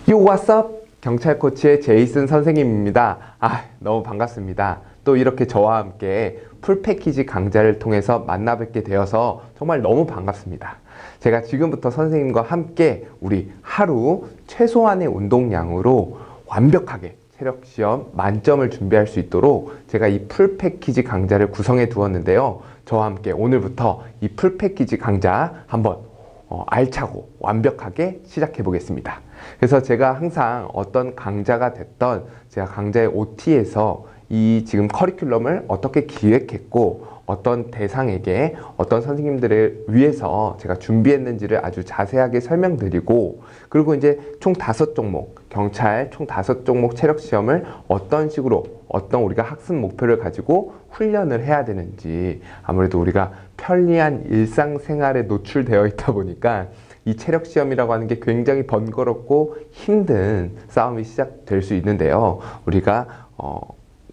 Yo, what's up? 경찰 코치의 제이슨 선생님입니다. 너무 반갑습니다. 또 이렇게 저와 함께 풀패키지 강좌를 통해서 만나 뵙게 되어서 정말 너무 반갑습니다. 제가 지금부터 선생님과 함께 우리 하루 최소한의 운동량으로 완벽하게 체력시험 만점을 준비할 수 있도록 제가 이 풀패키지 강좌를 구성해 두었는데요. 저와 함께 오늘부터 이 풀패키지 강좌 한번 알차고 완벽하게 시작해 보겠습니다. 그래서 제가 항상 어떤 강좌가 됐던 제가 강좌의 OT에서 이 지금 커리큘럼을 어떻게 기획했고 어떤 대상에게 어떤 선생님들을 위해서 제가 준비했는지를 아주 자세하게 설명드리고, 그리고 이제 총 5종목 경찰 총 5종목 체력 시험을 어떤 식으로 어떤 우리가 학습 목표를 가지고 훈련을 해야 되는지, 아무래도 우리가 편리한 일상생활에 노출되어 있다 보니까 이 체력 시험이라고 하는 게 굉장히 번거롭고 힘든 싸움이 시작될 수 있는데요. 우리가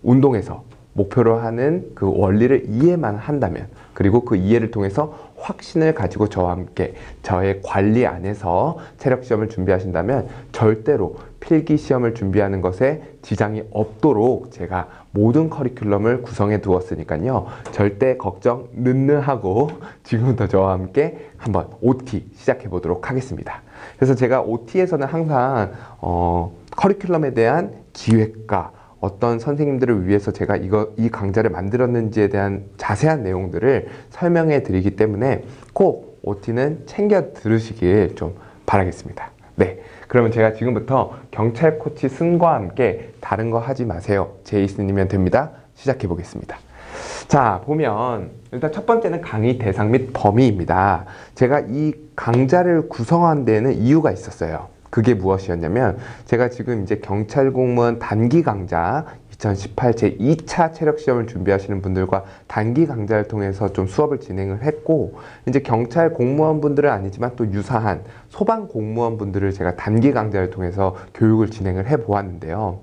운동에서 목표로 하는 그 원리를 이해만 한다면, 그리고 그 이해를 통해서 확신을 가지고 저와 함께 저의 관리 안에서 체력 시험을 준비하신다면 절대로 필기 시험을 준비하는 것에 지장이 없도록 제가 모든 커리큘럼을 구성해 두었으니까요. 절대 걱정 느느하고 지금부터 저와 함께 한번 OT 시작해 보도록 하겠습니다. 그래서 제가 OT에서는 항상 커리큘럼에 대한 기획과 어떤 선생님들을 위해서 제가 이 강좌를 만들었는지에 대한 자세한 내용들을 설명해 드리기 때문에 꼭 OT는 챙겨 들으시길 좀 바라겠습니다. 네, 그러면 제가 지금부터 경찰 코치 승과 함께 다른 거 하지 마세요, 제이슨이면 됩니다. 시작해 보겠습니다. 자, 보면 일단 첫 번째는 강의 대상 및 범위입니다. 제가 이 강좌를 구성한 데에는 이유가 있었어요. 그게 무엇이었냐면, 제가 지금 이제 경찰 공무원 단기 강좌 2018 제2차 체력 시험을 준비하시는 분들과 단기 강좌를 통해서 좀 수업을 진행을 했고, 이제 경찰 공무원 분들은 아니지만 또 유사한 소방 공무원 분들을 제가 단기 강좌를 통해서 교육을 진행을 해 보았는데요.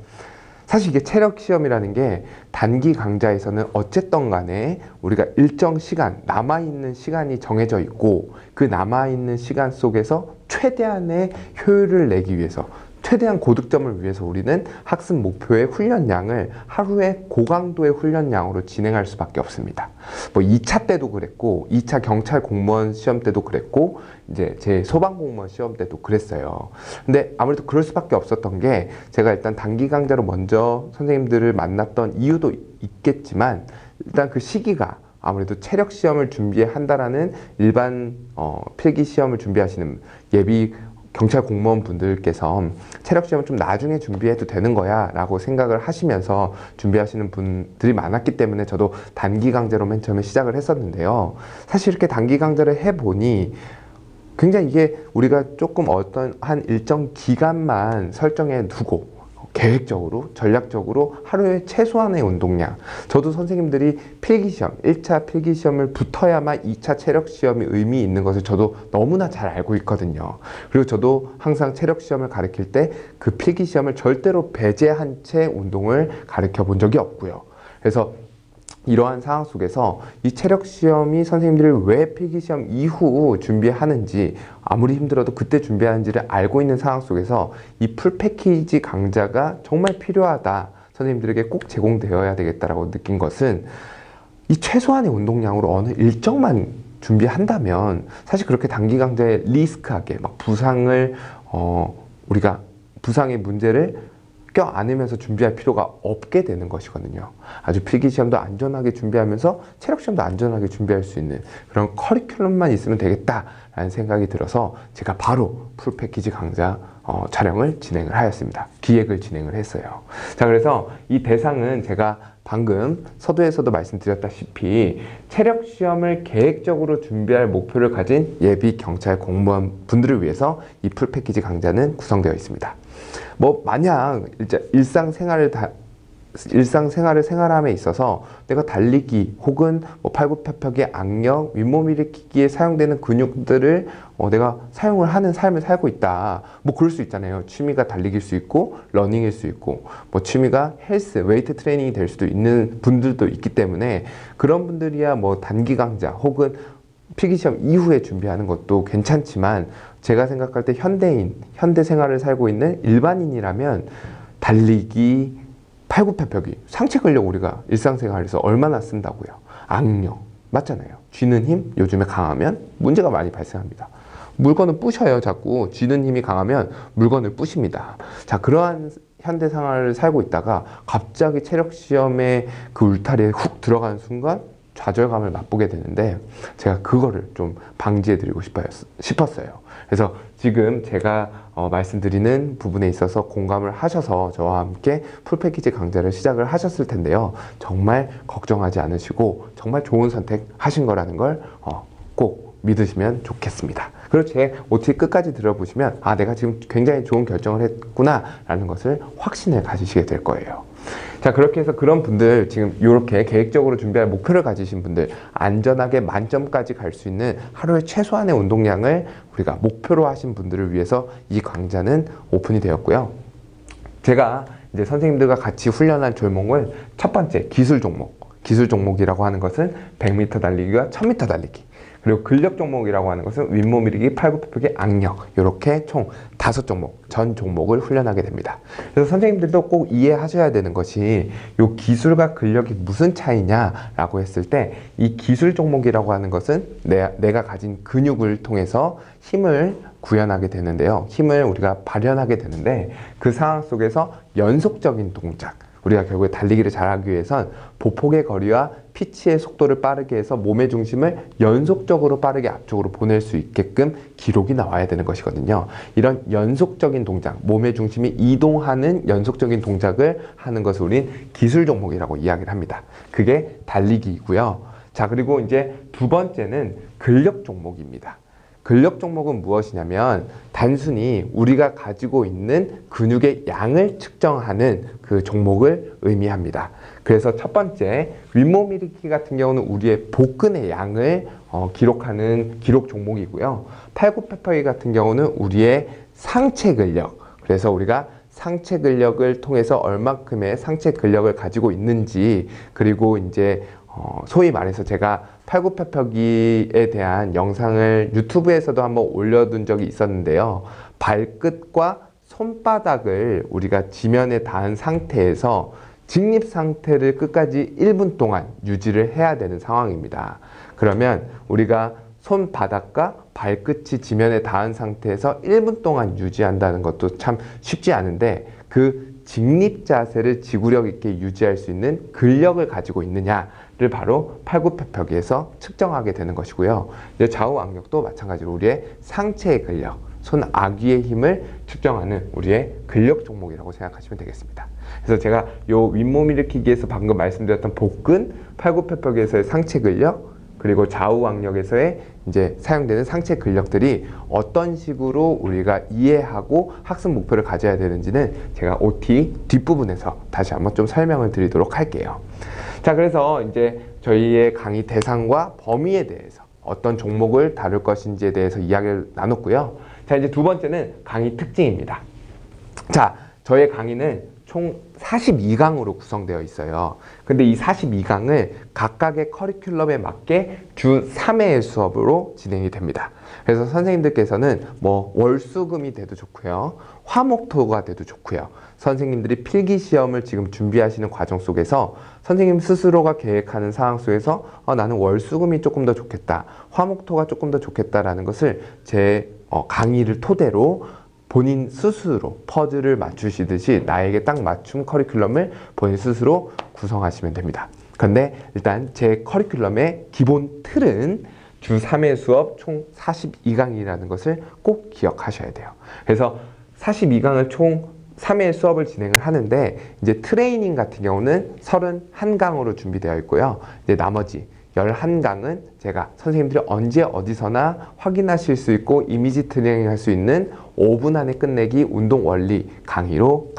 사실 이게 체력 시험이라는 게 단기 강좌에서는 어쨌든 간에 우리가 일정 시간, 남아있는 시간이 정해져 있고, 그 남아있는 시간 속에서 최대한의 효율을 내기 위해서, 최대한 고득점을 위해서 우리는 학습 목표의 훈련량을 하루에 고강도의 훈련량으로 진행할 수밖에 없습니다. 뭐 2차 때도 그랬고, 2차 경찰 공무원 시험 때도 그랬고, 이제 제 소방 공무원 시험 때도 그랬어요. 근데 아무래도 그럴 수밖에 없었던 게, 제가 일단 단기 강좌로 먼저 선생님들을 만났던 이유도 있겠지만, 일단 그 시기가 아무래도 체력 시험을 준비한다라는 일반 필기 시험을 준비하시는 예비 경찰 공무원 분들께서 체력 시험을 좀 나중에 준비해도 되는 거야 라고 생각을 하시면서 준비하시는 분들이 많았기 때문에 저도 단기 강좌로 맨 처음에 시작을 했었는데요. 사실 이렇게 단기 강좌를 해보니 굉장히 이게 우리가 조금 어떤 한 일정 기간만 설정해 두고 계획적으로 전략적으로 하루에 최소한의 운동량, 저도 선생님들이 필기시험 1차 필기시험을 붙어야만 2차 체력시험이 의미 있는 것을 저도 너무나 잘 알고 있거든요. 그리고 저도 항상 체력시험을 가르칠 때 그 필기시험을 절대로 배제한 채 운동을 가르쳐 본 적이 없고요. 그래서 이러한 상황 속에서 이 체력시험이 선생님들이 왜 필기시험 이후 준비하는지, 아무리 힘들어도 그때 준비하는지를 알고 있는 상황 속에서 이 풀패키지 강좌가 정말 필요하다, 선생님들에게 꼭 제공되어야 되겠다라고 느낀 것은, 이 최소한의 운동량으로 어느 일정만 준비한다면 사실 그렇게 단기 강좌에 리스크하게 막 우리가 부상의 문제를 껴안으면서 준비할 필요가 없게 되는 것이거든요. 아주 필기시험도 안전하게 준비하면서 체력시험도 안전하게 준비할 수 있는 그런 커리큘럼만 있으면 되겠다라는 생각이 들어서 제가 바로 풀패키지 강좌 촬영을 진행을 하였습니다. 기획을 진행을 했어요. 자, 그래서 이 대상은 제가 방금 서두에서도 말씀드렸다시피 체력시험을 계획적으로 준비할 목표를 가진 예비 경찰 공무원 분들을 위해서 이 풀패키지 강좌는 구성되어 있습니다. 뭐 만약 일상생활을 생활함에 있어서 내가 달리기 혹은 뭐 팔굽혀펴기, 악력, 윗몸 일으키기에 사용되는 근육들을 내가 사용을 하는 삶을 살고 있다, 뭐 그럴 수 있잖아요. 취미가 달리기일 수 있고 러닝일 수 있고, 뭐 취미가 헬스, 웨이트 트레이닝이 될 수도 있는 분들도 있기 때문에 그런 분들이야 뭐 단기 강좌 혹은 필기시험 이후에 준비하는 것도 괜찮지만, 제가 생각할 때 현대인, 현대 생활을 살고 있는 일반인이라면 달리기, 팔굽혀펴기, 상체 근력 우리가 일상생활에서 얼마나 쓴다고요. 악력, 맞잖아요. 쥐는 힘, 요즘에 강하면 문제가 많이 발생합니다. 물건을 부셔요. 자꾸 쥐는 힘이 강하면 물건을 부십니다. 자, 그러한 현대 생활을 살고 있다가 갑자기 체력 시험에 그 울타리에 훅 들어가는 순간 좌절감을 맛보게 되는데, 제가 그거를 좀 방지해 드리고 싶었어요. 그래서 지금 제가 말씀드리는 부분에 있어서 공감을 하셔서 저와 함께 풀패키지 강좌를 시작을 하셨을 텐데요. 정말 걱정하지 않으시고 정말 좋은 선택 하신 거라는 걸 꼭 믿으시면 좋겠습니다. 그리고 제 OT 끝까지 들어보시면 아, 내가 지금 굉장히 좋은 결정을 했구나 라는 것을 확신을 가지시게 될 거예요. 자, 그렇게 해서 그런 분들, 지금 이렇게 계획적으로 준비할 목표를 가지신 분들, 안전하게 만점까지 갈 수 있는 하루에 최소한의 운동량을 우리가 목표로 하신 분들을 위해서 이 강좌는 오픈이 되었고요. 제가 이제 선생님들과 같이 훈련한 종목을 첫 번째 기술 종목이라고 하는 것은 100m 달리기와 1000m 달리기, 그리고 근력 종목이라고 하는 것은 윗몸 일으키기, 팔굽혀펴기, 악력, 이렇게 총 5종목, 전 종목을 훈련하게 됩니다. 그래서 선생님들도 꼭 이해하셔야 되는 것이 이 기술과 근력이 무슨 차이냐라고 했을 때, 이 기술 종목이라고 하는 것은 내가 가진 근육을 통해서 힘을 구현하게 되는데요. 힘을 우리가 발현하게 되는데, 그 상황 속에서 연속적인 동작, 우리가 결국에 달리기를 잘하기 위해선 보폭의 거리와 피치의 속도를 빠르게 해서 몸의 중심을 연속적으로 빠르게 앞쪽으로 보낼 수 있게끔 기록이 나와야 되는 것이거든요. 이런 연속적인 동작, 몸의 중심이 이동하는 연속적인 동작을 하는 것을 우린 기술 종목이라고 이야기를 합니다. 그게 달리기이고요. 자, 그리고 이제 두 번째는 근력 종목입니다. 근력 종목은 무엇이냐면 단순히 우리가 가지고 있는 근육의 양을 측정하는 그 종목을 의미합니다. 그래서 첫 번째 윗몸 일으키기 같은 경우는 우리의 복근의 양을 기록하는 기록 종목이고요. 팔굽혀펴기 같은 경우는 우리의 상체 근력, 그래서 우리가 상체 근력을 통해서 얼만큼의 상체 근력을 가지고 있는지, 그리고 이제 소위 말해서 제가 팔굽혀펴기에 대한 영상을 유튜브에서도 한번 올려둔 적이 있었는데요. 발끝과 손바닥을 우리가 지면에 닿은 상태에서 직립 상태를 끝까지 1분 동안 유지를 해야 되는 상황입니다. 그러면 우리가 손바닥과 발끝이 지면에 닿은 상태에서 1분 동안 유지한다는 것도 참 쉽지 않은데, 그 직립 자세를 지구력 있게 유지할 수 있는 근력을 가지고 있느냐를 바로 팔굽혀펴기에서 측정하게 되는 것이고요. 이제 좌우 악력도 마찬가지로 우리의 상체의 근력, 손 아귀의 힘을 측정하는 우리의 근력 종목이라고 생각하시면 되겠습니다. 그래서 제가 요 윗몸 일으키기에서 방금 말씀드렸던 복근, 팔굽혀펴기에서의 상체 근력, 그리고 좌우 악력에서의 이제 사용되는 상체 근력들이 어떤 식으로 우리가 이해하고 학습 목표를 가져야 되는지는 제가 OT 뒷부분에서 다시 한번 좀 설명을 드리도록 할게요. 자, 그래서 이제 저희의 강의 대상과 범위에 대해서 어떤 종목을 다룰 것인지에 대해서 이야기를 나눴고요. 자, 이제 두 번째는 강의 특징입니다. 자, 저의 강의는 총 42강으로 구성되어 있어요. 근데 이 42강을 각각의 커리큘럼에 맞게 주 3회의 수업으로 진행이 됩니다. 그래서 선생님들께서는 뭐 월수금이 돼도 좋고요, 화목토가 돼도 좋고요, 선생님들이 필기시험을 지금 준비하시는 과정 속에서 선생님 스스로가 계획하는 상황 속에서 나는 월수금이 조금 더 좋겠다, 화목토가 조금 더 좋겠다라는 것을 제 강의를 토대로 본인 스스로 퍼즐을 맞추시듯이 나에게 딱 맞춤 커리큘럼을 본인 스스로 구성하시면 됩니다. 그런데 일단 제 커리큘럼의 기본 틀은 주 3회 수업 총 42강이라는 것을 꼭 기억하셔야 돼요. 그래서 42강을 총 3회 수업을 진행을 하는데, 이제 트레이닝 같은 경우는 31강으로 준비되어 있고요. 이제 나머지 11강은 제가 선생님들이 언제 어디서나 확인하실 수 있고 이미지 트레이닝 할 수 있는 5분 안에 끝내기 운동 원리 강의로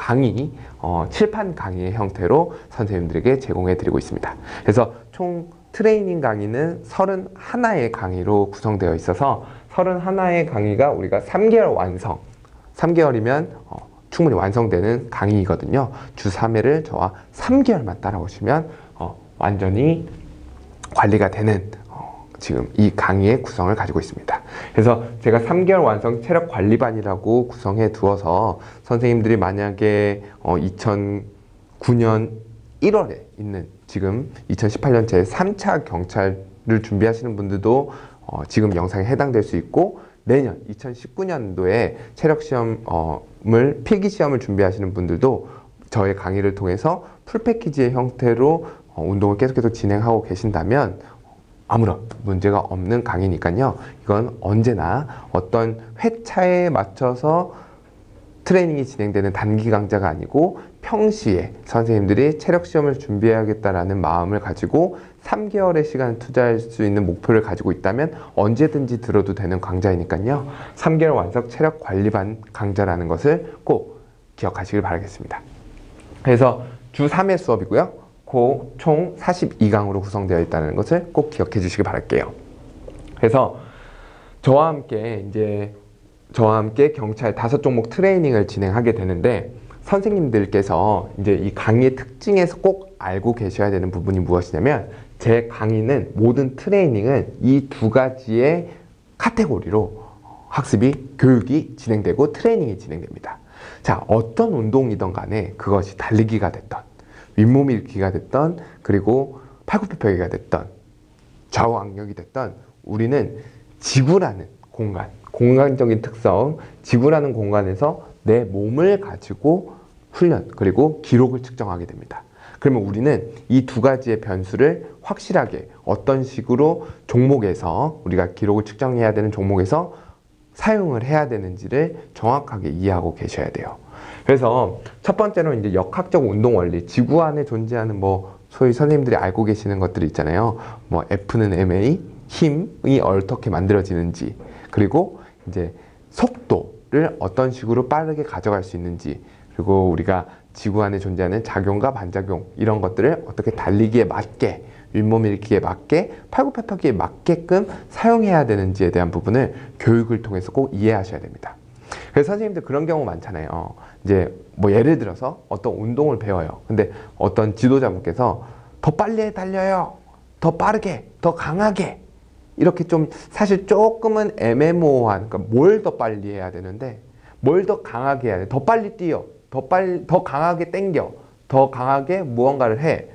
칠판 강의의 형태로 선생님들에게 제공해 드리고 있습니다. 그래서 총 트레이닝 강의는 31의 강의로 구성되어 있어서 31의 강의가 우리가 3개월 완성, 3개월이면 충분히 완성되는 강의이거든요. 주 3회를 저와 3개월만 따라오시면 완전히 관리가 되는 지금 이 강의의 구성을 가지고 있습니다. 그래서 제가 3개월 완성 체력 관리반이라고 구성해 두어서 선생님들이 만약에 2009년 1월에 있는 지금 2018년 제 3차 경찰을 준비하시는 분들도 지금 영상에 해당될 수 있고, 내년 2019년도에 체력시험을 필기시험을 준비하시는 분들도 저의 강의를 통해서 풀패키지의 형태로 운동을 계속해서 진행하고 계신다면 아무런 문제가 없는 강의니까요. 이건 언제나 어떤 회차에 맞춰서 트레이닝이 진행되는 단기 강좌가 아니고 평시에 선생님들이 체력시험을 준비해야겠다라는 마음을 가지고 3개월의 시간을 투자할 수 있는 목표를 가지고 있다면 언제든지 들어도 되는 강좌이니까요. 3개월 완성 체력 관리반 강좌라는 것을 꼭 기억하시길 바라겠습니다. 그래서 주 3회 수업이고요. 총 42강으로 구성되어 있다는 것을 꼭 기억해 주시기 바랄게요. 그래서 저와 함께 경찰 5종목 트레이닝을 진행하게 되는데, 선생님들께서 이제 이 강의의 특징에서 꼭 알고 계셔야 되는 부분이 무엇이냐면, 제 강의는 모든 트레이닝은 이 두 가지의 카테고리로 교육이 진행되고 트레이닝이 진행됩니다. 자, 어떤 운동이든 간에 그것이 달리기가 됐던, 윗몸 일으키기가 됐던, 그리고 팔굽혀펴기가 됐던, 좌우 악력이 됐던, 우리는 지구라는 공간적인 특성, 지구라는 공간에서 내 몸을 가지고 훈련, 그리고 기록을 측정하게 됩니다. 그러면 우리는 이 두 가지의 변수를 확실하게 어떤 식으로 종목에서, 우리가 기록을 측정해야 되는 종목에서 사용을 해야 되는지를 정확하게 이해하고 계셔야 돼요. 그래서 첫 번째로 이제 역학적 운동 원리, 지구 안에 존재하는 소위 선생님들이 알고 계시는 것들이 있잖아요. F는 ma, 힘이 어떻게 만들어지는지, 그리고 이제 속도를 어떤 식으로 빠르게 가져갈 수 있는지, 그리고 우리가 지구 안에 존재하는 작용과 반작용, 이런 것들을 어떻게 달리기에 맞게, 윗몸 일으키기에 맞게, 팔굽혀펴기에 맞게끔 사용해야 되는지에 대한 부분을 교육을 통해서 꼭 이해하셔야 됩니다. 그래서 선생님들 그런 경우 많잖아요. 이제 예를 들어서 어떤 운동을 배워요. 근데 어떤 지도자분께서 더 빨리 달려요, 더 빠르게, 더 강하게, 이렇게 좀 사실 조금은 애매모호한, 그러니까 뭘 더 빨리 해야 되는데 뭘 더 강하게 해야 돼, 더 빨리 뛰어, 더 강하게 땡겨, 더 강하게 무언가를 해.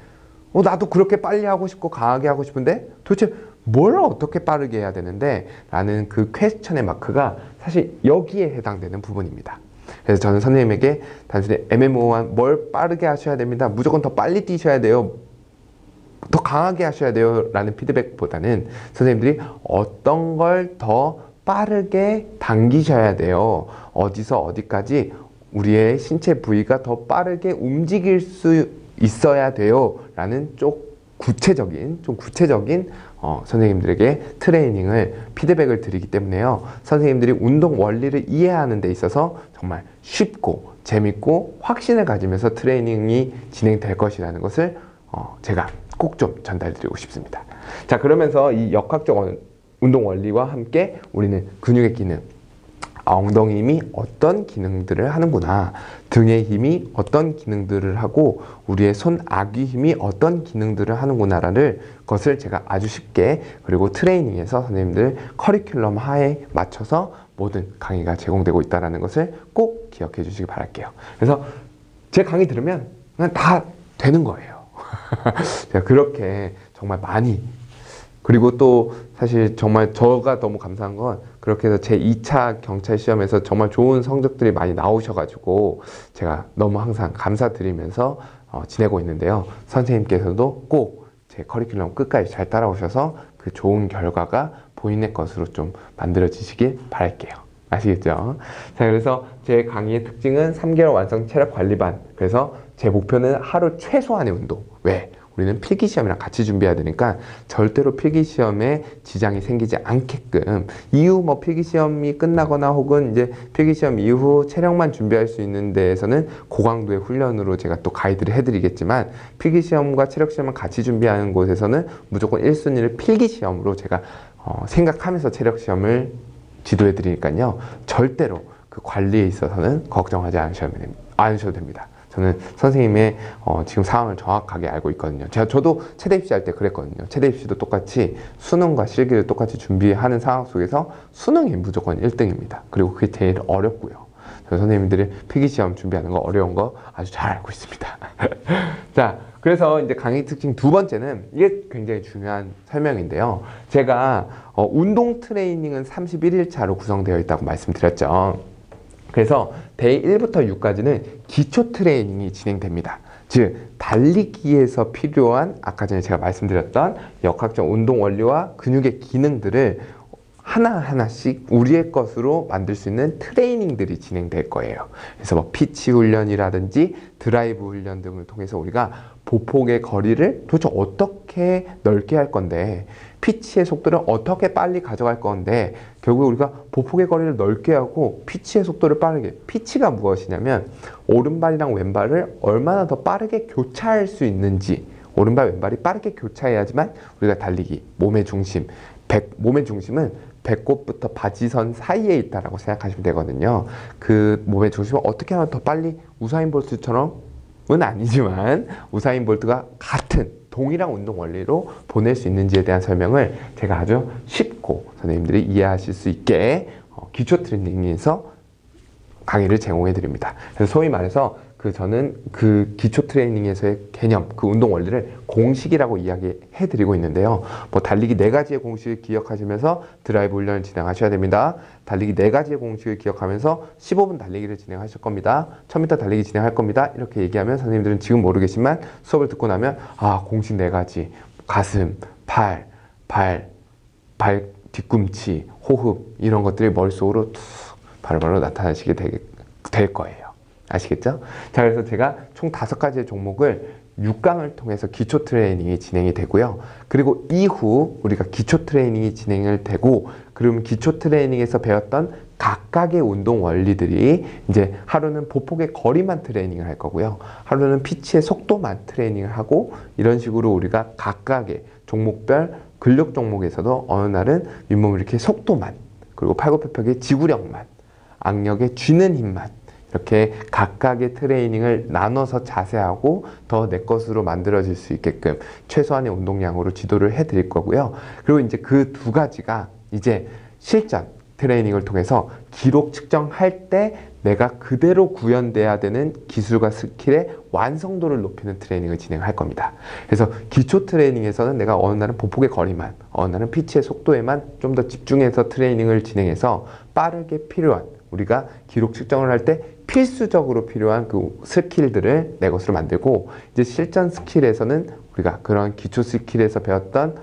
나도 그렇게 빨리 하고 싶고 강하게 하고 싶은데 도대체 뭘 어떻게 빠르게 해야 되는데? 라는 그 퀘스천의 마크가 사실 여기에 해당되는 부분입니다. 그래서 저는 선생님에게 단순히 애매모호한 뭘 빠르게 하셔야 됩니다, 무조건 더 빨리 뛰셔야 돼요, 더 강하게 하셔야 돼요 라는 피드백보다는 선생님들이 어떤 걸 더 빠르게 당기셔야 돼요, 어디서 어디까지 우리의 신체 부위가 더 빠르게 움직일 수 있어야 돼요 라는 좀 구체적인 선생님들에게 트레이닝을, 피드백을 드리기 때문에요. 선생님들이 운동 원리를 이해하는 데 있어서 정말 쉽고 재밌고 확신을 가지면서 트레이닝이 진행될 것이라는 것을 제가 꼭 좀 전달드리고 싶습니다. 자, 그러면서 이 역학적 운동 원리와 함께 우리는 근육의 기능, 엉덩이 힘이 어떤 기능들을 하는구나, 등의 힘이 어떤 기능들을 하고 우리의 손 아귀 힘이 어떤 기능들을 하는구나라는 것을 제가 아주 쉽게, 그리고 트레이닝에서 선생님들 커리큘럼 하에 맞춰서 모든 강의가 제공되고 있다는 것을 꼭 기억해 주시기 바랄게요. 그래서 제 강의 들으면 그냥 다 되는 거예요. 제가 그렇게 정말 많이, 그리고 또 사실 정말 저가 너무 감사한 건 그렇게 해서 제 2차 경찰 시험에서 정말 좋은 성적들이 많이 나오셔가지고 제가 너무 항상 감사드리면서 지내고 있는데요. 선생님께서도 꼭 제 커리큘럼 끝까지 잘 따라오셔서 그 좋은 결과가 본인의 것으로 좀 만들어지시길 바랄게요. 아시겠죠? 자, 그래서 제 강의의 특징은 3개월 완성 체력 관리반. 그래서 제 목표는 하루 최소한의 운동. 왜? 우리는 필기시험이랑 같이 준비해야 되니까 절대로 필기시험에 지장이 생기지 않게끔, 이후 필기시험이 끝나거나 혹은 이제 필기시험 이후 체력만 준비할 수 있는 데에서는 고강도의 훈련으로 제가 또 가이드를 해드리겠지만, 필기시험과 체력시험을 같이 준비하는 곳에서는 무조건 1순위를 필기시험으로 제가 생각하면서 체력시험을 지도해 드리니까요. 절대로 그 관리에 있어서는 걱정하지 않으셔도 됩니다. 저는 선생님의 지금 상황을 정확하게 알고 있거든요. 저도 체대 입시할 때 그랬거든요. 체대 입시도 똑같이 수능과 실기를 똑같이 준비하는 상황 속에서 수능이 무조건 1등입니다. 그리고 그게 제일 어렵고요. 선생님들이 필기시험 준비하는 거 어려운 거 아주 잘 알고 있습니다. 자, 그래서 이제 강의 특징 두 번째는 이게 굉장히 중요한 설명인데요. 제가 운동 트레이닝은 31일차로 구성되어 있다고 말씀드렸죠. 그래서 데이 1부터 6까지는 기초 트레이닝이 진행됩니다. 즉 달리기에서 필요한 아까 전에 제가 말씀드렸던 역학적 운동 원리와 근육의 기능들을 하나하나씩 우리의 것으로 만들 수 있는 트레이닝들이 진행될 거예요. 그래서 뭐 피치 훈련이라든지 드라이브 훈련 등을 통해서 우리가 보폭의 거리를 도대체 어떻게 넓게 할 건데, 피치의 속도를 어떻게 빨리 가져갈 건데, 결국 우리가 보폭의 거리를 넓게 하고 피치의 속도를 빠르게, 피치가 무엇이냐면 오른발이랑 왼발을 얼마나 더 빠르게 교차할 수 있는지, 오른발 왼발이 빠르게 교차해야지만 우리가 달리기, 몸의 중심은 배꼽부터 바지선 사이에 있다라고 생각하시면 되거든요. 그 몸의 중심을 어떻게 하면 더 빨리 우사인 볼트처럼은 아니지만 우사인 볼트가 같은 동일한 운동 원리로 보낼 수 있는지에 대한 설명을 제가 아주 쉽고 선생님들이 이해하실 수 있게 기초 트레이닝에서 강의를 제공해 드립니다. 그래서 소위 말해서 저는 그 기초 트레이닝에서의 개념, 그 운동 원리를 공식이라고 이야기해 드리고 있는데요. 뭐 달리기 4가지의 공식을 기억하시면서 드라이브 훈련을 진행하셔야 됩니다. 달리기 4가지의 공식을 기억하면서 15분 달리기를 진행하실 겁니다. 1000m 달리기 진행할 겁니다. 이렇게 얘기하면 선생님들은 지금 모르겠지만 수업을 듣고 나면 공식 4가지, 가슴, 발 뒤꿈치, 호흡 이런 것들이 머릿속으로 바로바로 나타나시게 될 거예요. 아시겠죠? 자, 그래서 제가 총 5가지의 종목을 6강을 통해서 기초 트레이닝이 진행이 되고요. 그리고 이후 우리가 기초 트레이닝이 진행을 되고, 그럼 기초 트레이닝에서 배웠던 각각의 운동 원리들이 이제 하루는 보폭의 거리만 트레이닝을 할 거고요. 하루는 피치의 속도만 트레이닝을 하고, 이런 식으로 우리가 각각의 종목별 근력 종목에서도 어느 날은 윗몸 이렇게 속도만, 그리고 팔굽혀펴기의 지구력만, 악력의 쥐는 힘만, 이렇게 각각의 트레이닝을 나눠서 자세하고 더 내 것으로 만들어질 수 있게끔 최소한의 운동량으로 지도를 해 드릴 거고요. 그리고 이제 그 2가지가 이제 실전 트레이닝을 통해서 기록 측정할 때 내가 그대로 구현돼야 되는 기술과 스킬의 완성도를 높이는 트레이닝을 진행할 겁니다. 그래서 기초 트레이닝에서는 내가 어느 날은 보폭의 거리만, 어느 날은 피치의 속도에만 좀 더 집중해서 트레이닝을 진행해서 빠르게 필요한, 우리가 기록 측정을 할 때 필수적으로 필요한 그 스킬들을 내 것으로 만들고, 이제 실전 스킬에서는 우리가 그런 기초 스킬에서 배웠던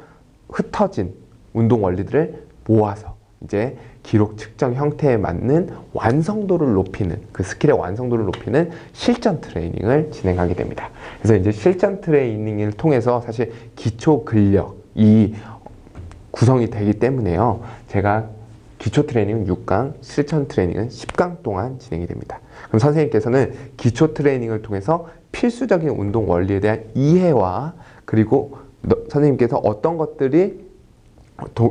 흩어진 운동 원리들을 모아서 이제 기록 측정 형태에 맞는 완성도를 높이는, 그 스킬의 완성도를 높이는 실전 트레이닝을 진행하게 됩니다. 그래서 이제 실전 트레이닝을 통해서 사실 기초 근력이 구성이 되기 때문에요. 제가 기초 트레이닝은 6강, 실전 트레이닝은 10강 동안 진행이 됩니다. 그럼 선생님께서는 기초 트레이닝을 통해서 필수적인 운동 원리에 대한 이해와, 그리고 선생님께서 어떤 것들이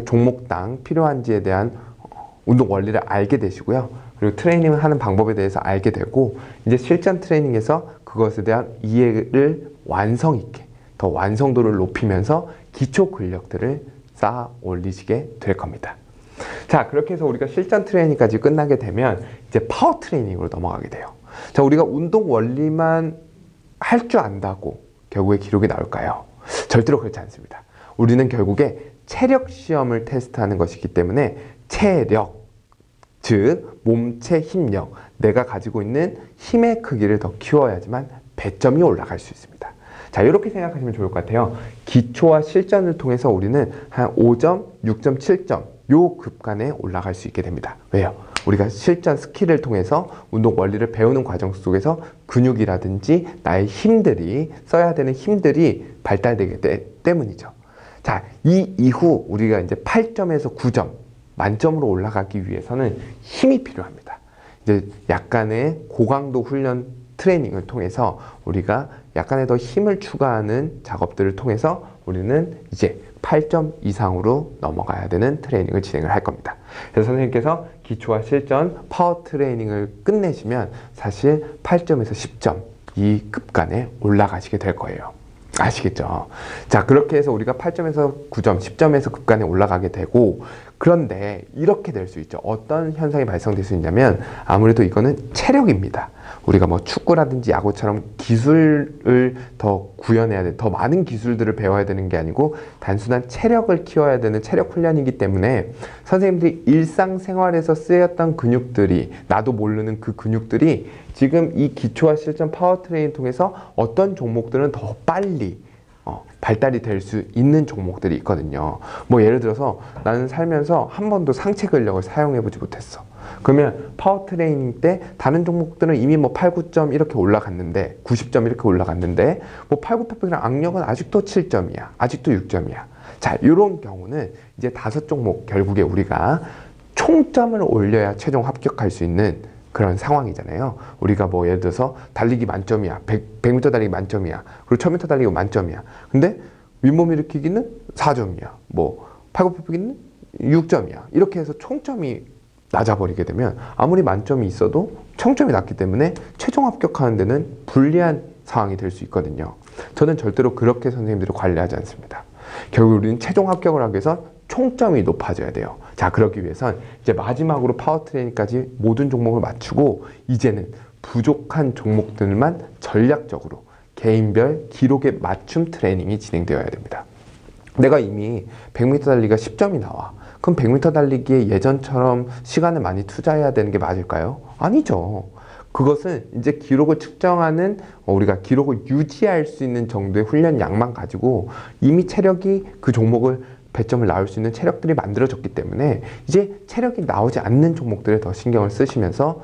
종목당 필요한지에 대한 운동 원리를 알게 되시고요. 그리고 트레이닝을 하는 방법에 대해서 알게 되고, 이제 실전 트레이닝에서 그것에 대한 이해를 완성 있게, 더 완성도를 높이면서 기초 근력들을 쌓아 올리시게 될 겁니다. 자, 그렇게 해서 우리가 실전 트레이닝까지 끝나게 되면 이제 파워 트레이닝으로 넘어가게 돼요. 자, 우리가 운동 원리만 할 줄 안다고 결국에 기록이 나올까요? 절대로 그렇지 않습니다. 우리는 결국에 체력 시험을 테스트하는 것이기 때문에 체력, 즉 몸체 힘력, 내가 가지고 있는 힘의 크기를 더 키워야지만 배점이 올라갈 수 있습니다. 자, 이렇게 생각하시면 좋을 것 같아요. 기초와 실전을 통해서 우리는 한 5점, 6점, 7점 요 급간에 올라갈 수 있게 됩니다. 왜요? 우리가 실전 스킬을 통해서 운동 원리를 배우는 과정 속에서 근육이라든지 나의 힘들이, 써야 되는 힘들이 발달되기 때문이죠. 자, 이 이후 우리가 이제 8점에서 9점 만점으로 올라가기 위해서는 힘이 필요합니다. 이제 약간의 고강도 훈련 트레이닝을 통해서 우리가 약간의 더 힘을 추가하는 작업들을 통해서 우리는 이제 8점 이상으로 넘어가야 되는 트레이닝을 진행을 할 겁니다. 그래서 선생님께서 기초와 실전 파워 트레이닝을 끝내시면 사실 8점에서 10점, 이 급간에 올라가시게 될 거예요. 아시겠죠? 자, 그렇게 해서 우리가 8점에서 9점, 10점에서 급간에 올라가게 되고, 그런데 이렇게 될 수 있죠. 어떤 현상이 발생될 수 있냐면 아무래도 이거는 체력입니다. 우리가 뭐 축구라든지 야구처럼 기술을 더 구현해야 돼, 더 많은 기술들을 배워야 되는 게 아니고 단순한 체력을 키워야 되는 체력 훈련이기 때문에 선생님들이 일상생활에서 쓰였던 근육들이, 나도 모르는 그 근육들이 지금 이 기초와 실전 파워 트레이닝 통해서 어떤 종목들은 더 빨리 발달이 될 수 있는 종목들이 있거든요. 뭐 예를 들어서 나는 살면서 한 번도 상체 근력을 사용해 보지 못했어. 그러면 파워 트레이닝 때 다른 종목들은 이미 뭐 8, 9점 이렇게 올라갔는데, 90점 이렇게 올라갔는데, 뭐 8, 9, 8이랑 악력은 아직도 7점이야. 아직도 6점이야. 자, 이런 경우는 이제 5종목 결국에 우리가 총점을 올려야 최종 합격할 수 있는 그런 상황이잖아요. 우리가 뭐 예를 들어서 달리기 만점이야. 100m 달리기 만점이야. 그리고 1000m 달리기 만점이야. 근데 윗몸 일으키기는 4점이야. 뭐 팔굽혀펴기는 6점이야. 이렇게 해서 총점이 낮아버리게 되면 아무리 만점이 있어도 총점이 낮기 때문에 최종 합격하는 데는 불리한 상황이 될 수 있거든요. 저는 절대로 그렇게 선생님들을 관리하지 않습니다. 결국 우리는 최종 합격을 하기 위해서 총점이 높아져야 돼요. 자, 그러기 위해선 이제 마지막으로 파워 트레이닝까지 모든 종목을 맞추고 이제는 부족한 종목들만 전략적으로 개인별 기록에 맞춤 트레이닝이 진행되어야 됩니다. 내가 이미 100m 달리기가 10점이 나와. 그럼 100m 달리기에 예전처럼 시간을 많이 투자해야 되는 게 맞을까요? 아니죠. 그것은 이제 기록을 측정하는, 우리가 기록을 유지할 수 있는 정도의 훈련량만 가지고 이미 체력이 그 종목을 배점을 나올 수 있는 체력들이 만들어졌기 때문에 이제 체력이 나오지 않는 종목들에 더 신경을 쓰시면서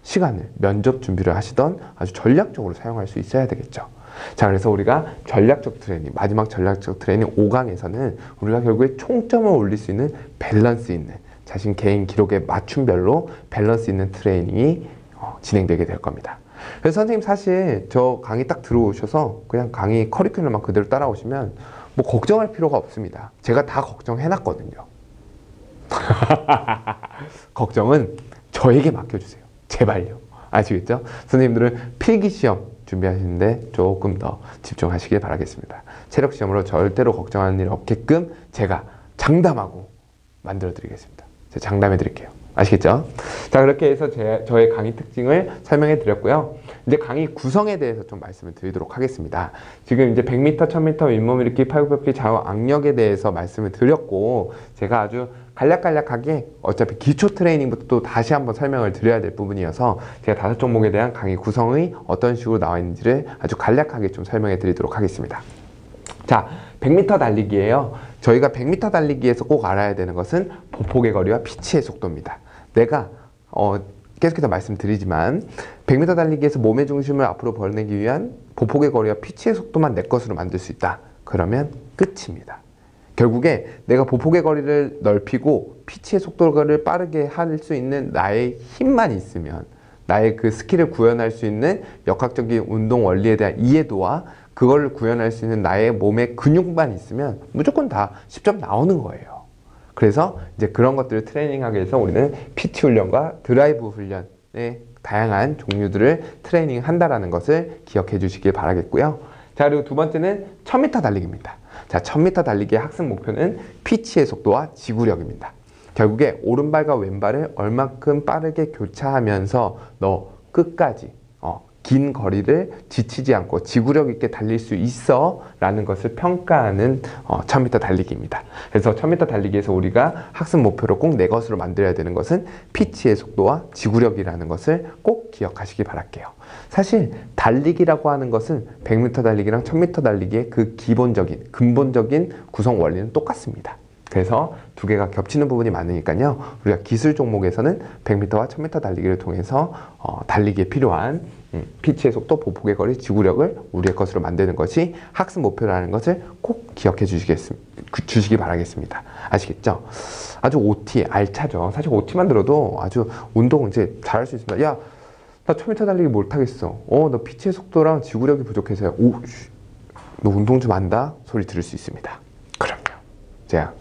시간을, 면접 준비를 하시던 아주 전략적으로 사용할 수 있어야 되겠죠. 자, 그래서 우리가 전략적 트레이닝, 마지막 전략적 트레이닝 5강에서는 우리가 결국에 총점을 올릴 수 있는 밸런스 있는, 자신 개인 기록에 맞춤별로 밸런스 있는 트레이닝이 진행되게 될 겁니다. 그래서 선생님 사실 저 강의 딱 들어오셔서 그냥 강의 커리큘럼만 그대로 따라오시면 뭐 걱정할 필요가 없습니다. 제가 다 걱정해놨거든요. 걱정은 저에게 맡겨주세요. 제발요. 아시겠죠? 선생님들은 필기시험 준비하시는데 조금 더 집중하시길 바라겠습니다. 체력시험으로 절대로 걱정하는 일 없게끔 제가 장담하고 만들어 드리겠습니다. 제가 장담해 드릴게요. 아시겠죠? 자, 그렇게 해서 저의 강의 특징을 설명해 드렸고요. 이제 강의 구성에 대해서 좀 말씀을 드리도록 하겠습니다. 지금 이제 100m, 1000m 윗몸 일으키기, 팔굽혀펴기, 좌우 악력에 대해서 말씀을 드렸고, 제가 아주 간략간략하게 어차피 기초 트레이닝부터 또 다시 한번 설명을 드려야 될 부분이어서 제가 5종목에 대한 강의 구성이 어떤 식으로 나와 있는지를 아주 간략하게 좀 설명해 드리도록 하겠습니다. 자, 100m 달리기예요. 저희가 100m 달리기에서 꼭 알아야 되는 것은 보폭의 거리와 피치의 속도입니다. 내가 계속해서 말씀드리지만 100m 달리기에서 몸의 중심을 앞으로 벌내기 위한 보폭의 거리와 피치의 속도만 내 것으로 만들 수 있다. 그러면 끝입니다. 결국에 내가 보폭의 거리를 넓히고 피치의 속도를 빠르게 할 수 있는 나의 힘만 있으면, 나의 그 스킬을 구현할 수 있는 역학적인 운동 원리에 대한 이해도와 그걸 구현할 수 있는 나의 몸의 근육만 있으면 무조건 다 10점 나오는 거예요. 그래서 이제 그런 것들을 트레이닝하기 위해서 우리는 PT 훈련과 드라이브 훈련의 다양한 종류들을 트레이닝 한다라는 것을 기억해 주시길 바라겠고요. 자, 그리고 두 번째는 1000m 달리기입니다. 자, 1000m 달리기의 학습 목표는 피치의 속도와 지구력입니다. 결국에 오른발과 왼발을 얼마큼 빠르게 교차하면서 너 끝까지 긴 거리를 지치지 않고 지구력 있게 달릴 수 있어 라는 것을 평가하는 1000m 달리기입니다. 그래서 1000m 달리기에서 우리가 학습 목표로 꼭 내 것으로 만들어야 되는 것은 피치의 속도와 지구력이라는 것을 꼭 기억하시기 바랄게요. 사실 달리기라고 하는 것은 100m 달리기랑 1000m 달리기의 그 기본적인, 근본적인 구성 원리는 똑같습니다. 그래서 두 개가 겹치는 부분이 많으니까요. 우리가 기술 종목에서는 100m와 1000m 달리기를 통해서 달리기에 필요한 피치의 속도, 보폭의 거리, 지구력을 우리의 것으로 만드는 것이 학습 목표라는 것을 꼭 기억해 주시기 바라겠습니다. 아시겠죠? 아주 OT, 알차죠. 사실 OT만 들어도 아주 운동 이제 잘할 수 있습니다. 야, 나 1000m 달리기 못하겠어. 너 피치의 속도랑 지구력이 부족해서요. 오, 너 운동 좀 안다? 소리 들을 수 있습니다. 그럼요. 제가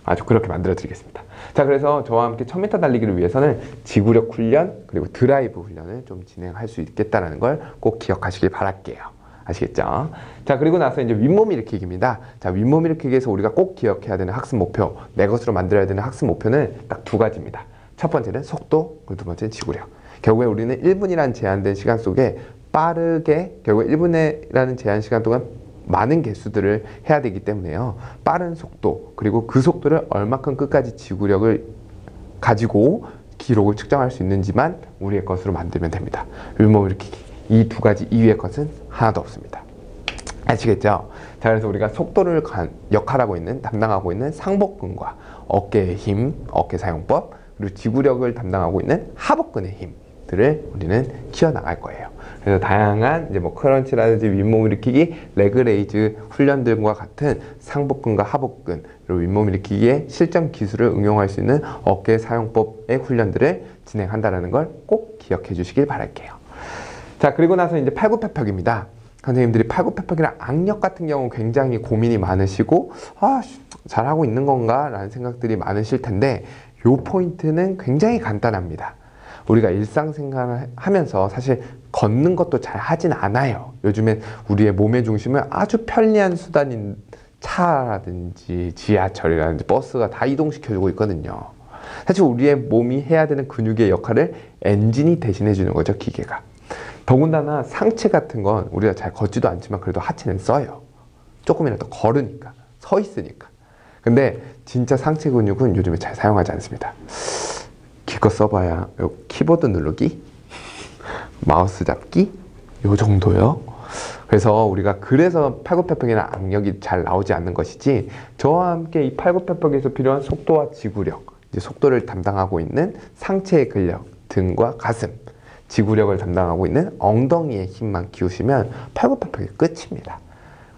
아주 그렇게 만들어 드리겠습니다. 자, 그래서 저와 함께 1000m 달리기를 위해서는 지구력 훈련 그리고 드라이브 훈련을 좀 진행할 수 있겠다는 걸 꼭 기억하시길 바랄게요. 아시겠죠? 자, 그리고 나서 이제 윗몸 일으키기입니다. 자, 윗몸 일으키기에서 우리가 꼭 기억해야 되는 학습 목표, 내 것으로 만들어야 되는 학습 목표는 딱 두 가지입니다. 첫 번째는 속도, 그리고 두 번째는 지구력. 결국에 우리는 1분이라는 제한된 시간 속에 빠르게, 결국에 1분이라는 제한 시간 동안 많은 개수들을 해야 되기 때문에요. 빠른 속도, 그리고 그 속도를 얼마큼 끝까지 지구력을 가지고 기록을 측정할 수 있는지만 우리의 것으로 만들면 됩니다. 윗몸 일으키기. 이 두 가지 이외의 것은 하나도 없습니다. 아시겠죠? 자, 그래서 우리가 속도를 역할하고 있는, 담당하고 있는 상복근과 어깨의 힘, 어깨 사용법, 그리고 지구력을 담당하고 있는 하복근의 힘들을 우리는 키워나갈 거예요. 그래서 다양한 이제 뭐 크런치라든지 윗몸 일으키기, 레그레이즈 훈련들과 같은 상복근과 하복근, 그리고 윗몸 일으키기의 실전 기술을 응용할 수 있는 어깨 사용법의 훈련들을 진행한다는 걸 꼭 기억해 주시길 바랄게요. 자, 그리고 나서 이제 팔굽혀펴기입니다. 선생님들이 팔굽혀펴기랑 악력 같은 경우 굉장히 고민이 많으시고, 잘하고 있는 건가? 라는 생각들이 많으실 텐데, 요 포인트는 굉장히 간단합니다. 우리가 일상생활을 하면서 사실 걷는 것도 잘 하진 않아요. 요즘엔 우리의 몸의 중심을 아주 편리한 수단인 차라든지 지하철이라든지 버스가 다 이동시켜주고 있거든요. 사실 우리의 몸이 해야 되는 근육의 역할을 엔진이 대신해 주는 거죠, 기계가. 더군다나 상체 같은 건 우리가 잘 걷지도 않지만 그래도 하체는 써요. 조금이라도 걸으니까, 서 있으니까. 근데 진짜 상체 근육은 요즘에 잘 사용하지 않습니다. 기껏 써봐야 요 키보드 누르기, 마우스 잡기, 요 정도요. 그래서 우리가 그래서 팔굽혀펴기나 악력이 잘 나오지 않는 것이지, 저와 함께 이 팔굽혀펴기에서 필요한 속도와 지구력, 이제 속도를 담당하고 있는 상체의 근력, 등과 가슴, 지구력을 담당하고 있는 엉덩이의 힘만 키우시면 팔굽혀펴기 끝입니다.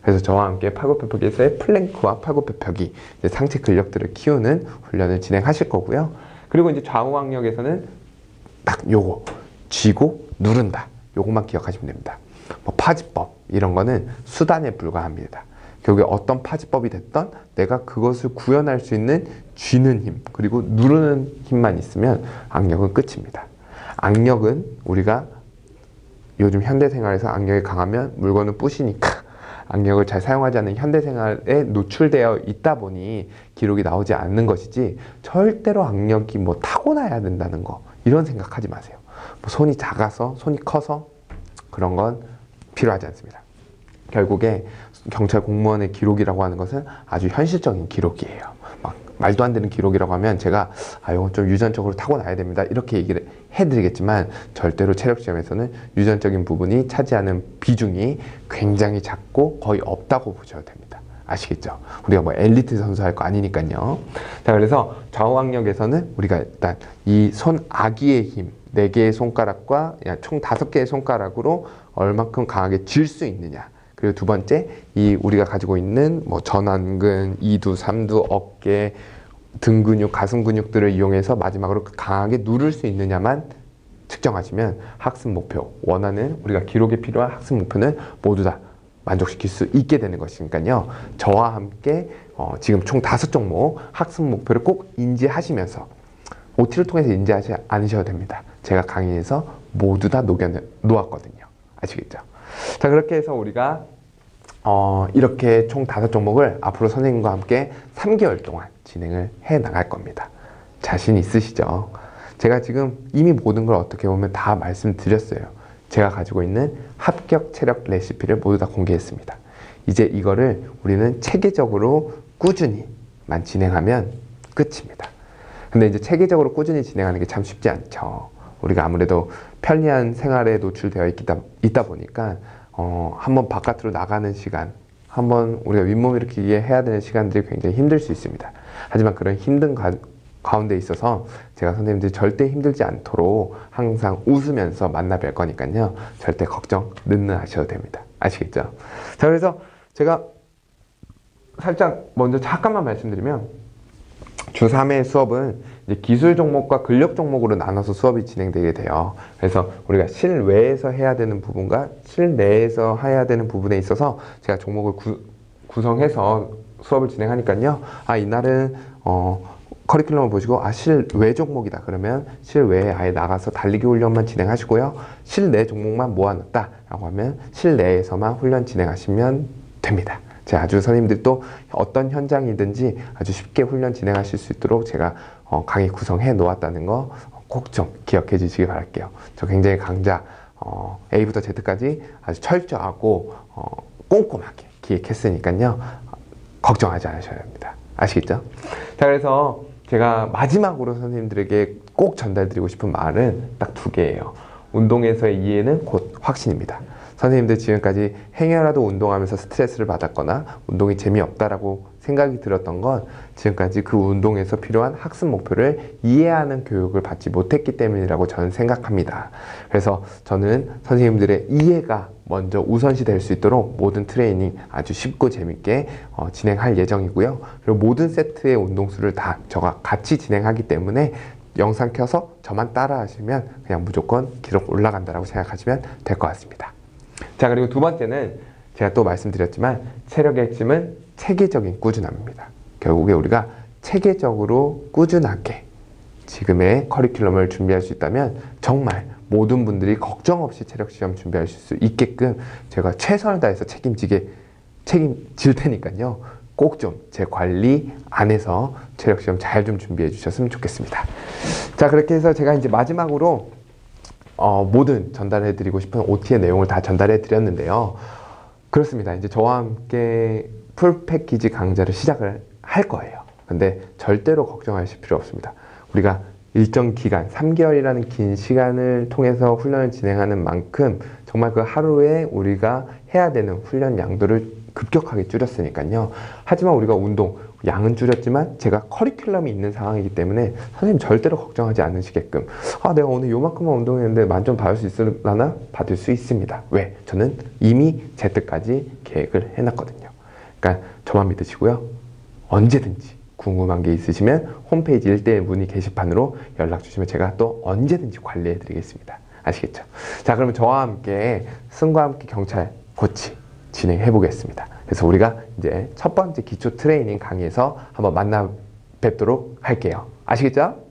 그래서 저와 함께 팔굽혀펴기에서의 플랭크와 팔굽혀펴기, 이제 상체 근력들을 키우는 훈련을 진행하실 거고요. 그리고 이제 좌우 악력에서는 딱 요거 쥐고 누른다, 요것만 기억하시면 됩니다. 뭐 파지법 이런 거는 수단에 불과합니다. 결국에 어떤 파지법이 됐던 내가 그것을 구현할 수 있는 쥐는 힘 그리고 누르는 힘만 있으면 악력은 끝입니다. 악력은 우리가 요즘 현대생활에서 악력이 강하면 물건을 부시니까 악력을 잘 사용하지 않는 현대생활에 노출되어 있다 보니 기록이 나오지 않는 것이지, 절대로 악력이 뭐 타고나야 된다는 거 이런 생각하지 마세요. 뭐 손이 작아서 손이 커서 그런 건 필요하지 않습니다. 결국에 경찰 공무원의 기록이라고 하는 것은 아주 현실적인 기록이에요. 막 말도 안 되는 기록이라고 하면 제가 이건 좀 유전적으로 타고나야 됩니다 이렇게 얘기를 해드리겠지만, 절대로 체력시험에서는 유전적인 부분이 차지하는 비중이 굉장히 작고 거의 없다고 보셔도 됩니다. 아시겠죠? 우리가 뭐 엘리트 선수 할 거 아니니까요. 자, 그래서 좌우악력에서는 우리가 일단 이 손 아기의 힘 4개의 손가락과 총 5개의 손가락으로 얼마큼 강하게 쥘 수 있느냐, 그리고 두 번째, 이 우리가 가지고 있는 뭐 전완근, 이두, 삼두, 어깨, 등 근육, 가슴 근육들을 이용해서 마지막으로 강하게 누를 수 있느냐만 측정하시면 학습 목표, 원하는 우리가 기록에 필요한 학습 목표는 모두 다 만족시킬 수 있게 되는 것이니까요. 저와 함께 지금 총 5종목 학습 목표를 꼭 인지하시면서 OT를 통해서 인지하지 않으셔도 됩니다. 제가 강의에서 모두 다 놓았거든요. 아시겠죠? 자, 그렇게 해서 우리가 이렇게 총 5종목을 앞으로 선생님과 함께 3개월 동안 진행을 해 나갈 겁니다. 자신 있으시죠? 제가 지금 이미 모든 걸 어떻게 보면 다 말씀드렸어요. 제가 가지고 있는 합격 체력 레시피를 모두 다 공개했습니다. 이제 이거를 우리는 체계적으로 꾸준히만 진행하면 끝입니다. 근데 이제 체계적으로 꾸준히 진행하는 게 참 쉽지 않죠. 우리가 아무래도 편리한 생활에 노출되어 있다 보니까 한번 바깥으로 나가는 시간, 한번 우리가 윗몸 일으키기 해야 되는 시간들이 굉장히 힘들 수 있습니다. 하지만 그런 힘든 가운데 있어서 제가 선생님들이 절대 힘들지 않도록 항상 웃으면서 만나 뵐 거니까요. 절대 걱정 하셔도 됩니다. 아시겠죠? 자, 그래서 제가 살짝 먼저 잠깐만 말씀드리면, 주 3회 수업은 이제 기술 종목과 근력 종목으로 나눠서 수업이 진행되게 돼요. 그래서 우리가 실외에서 해야 되는 부분과 실내에서 해야 되는 부분에 있어서 제가 종목을 구성해서 수업을 진행하니까요. 이날은 커리큘럼을 보시고 실외 종목이다 그러면 실외에 아예 나가서 달리기 훈련만 진행하시고요. 실내 종목만 모아놨다 라고 하면 실내에서만 훈련 진행하시면 됩니다. 제가 아주 선생님들도 어떤 현장이든지 아주 쉽게 훈련 진행하실 수 있도록 제가 강의 구성해 놓았다는 거 꼭 좀 기억해 주시기 바랄게요. 저 굉장히 강좌 A부터 Z까지 아주 철저하고 꼼꼼하게 기획했으니까요. 걱정하지 않으셔야 합니다. 아시겠죠? 자, 그래서 제가 마지막으로 선생님들에게 꼭 전달드리고 싶은 말은 딱 두 개예요. 운동에서의 이해는 곧 확신입니다. 선생님들 지금까지 행여라도 운동하면서 스트레스를 받았거나 운동이 재미없다라고 생각이 들었던 건 지금까지 그 운동에서 필요한 학습 목표를 이해하는 교육을 받지 못했기 때문이라고 저는 생각합니다. 그래서 저는 선생님들의 이해가 먼저 우선시 될 수 있도록 모든 트레이닝 아주 쉽고 재밌게 진행할 예정이고요. 그리고 모든 세트의 운동수를 다 저가 같이 진행하기 때문에 영상 켜서 저만 따라 하시면 그냥 무조건 기록 올라간다라고 생각하시면 될 것 같습니다. 자, 그리고 두 번째는 제가 또 말씀드렸지만 체력의 핵심은 체계적인 꾸준함입니다. 결국에 우리가 체계적으로 꾸준하게 지금의 커리큘럼을 준비할 수 있다면 정말 모든 분들이 걱정 없이 체력 시험 준비하실 수 있게끔 제가 최선을 다해서 책임질 테니까요. 꼭 좀 제 관리 안에서 체력 시험 잘 좀 준비해 주셨으면 좋겠습니다. 자, 그렇게 해서 제가 이제 마지막으로 모든 전달해 드리고 싶은 OT의 내용을 다 전달해 드렸는데요. 그렇습니다. 이제 저와 함께 풀 패키지 강좌를 시작을 할 거예요. 근데 절대로 걱정하실 필요 없습니다. 우리가 일정 기간, 3개월이라는 긴 시간을 통해서 훈련을 진행하는 만큼 정말 그 하루에 우리가 해야 되는 훈련 양도를 급격하게 줄였으니까요. 하지만 우리가 운동 양은 줄였지만 제가 커리큘럼이 있는 상황이기 때문에 선생님 절대로 걱정하지 않으시게끔 내가 오늘 요만큼만 운동했는데 만점 받을 수 있으려나? 받을 수 있습니다. 왜? 저는 이미 Z까지 계획을 해놨거든요. 그러니까 저만 믿으시고요. 언제든지 궁금한 게 있으시면 홈페이지 1대1 문의 게시판으로 연락 주시면 제가 또 언제든지 관리해 드리겠습니다. 아시겠죠? 자, 그러면 저와 함께 승과 함께 경찰 코치 진행해 보겠습니다. 그래서 우리가 이제 첫 번째 기초 트레이닝 강의에서 한번 만나 뵙도록 할게요. 아시겠죠?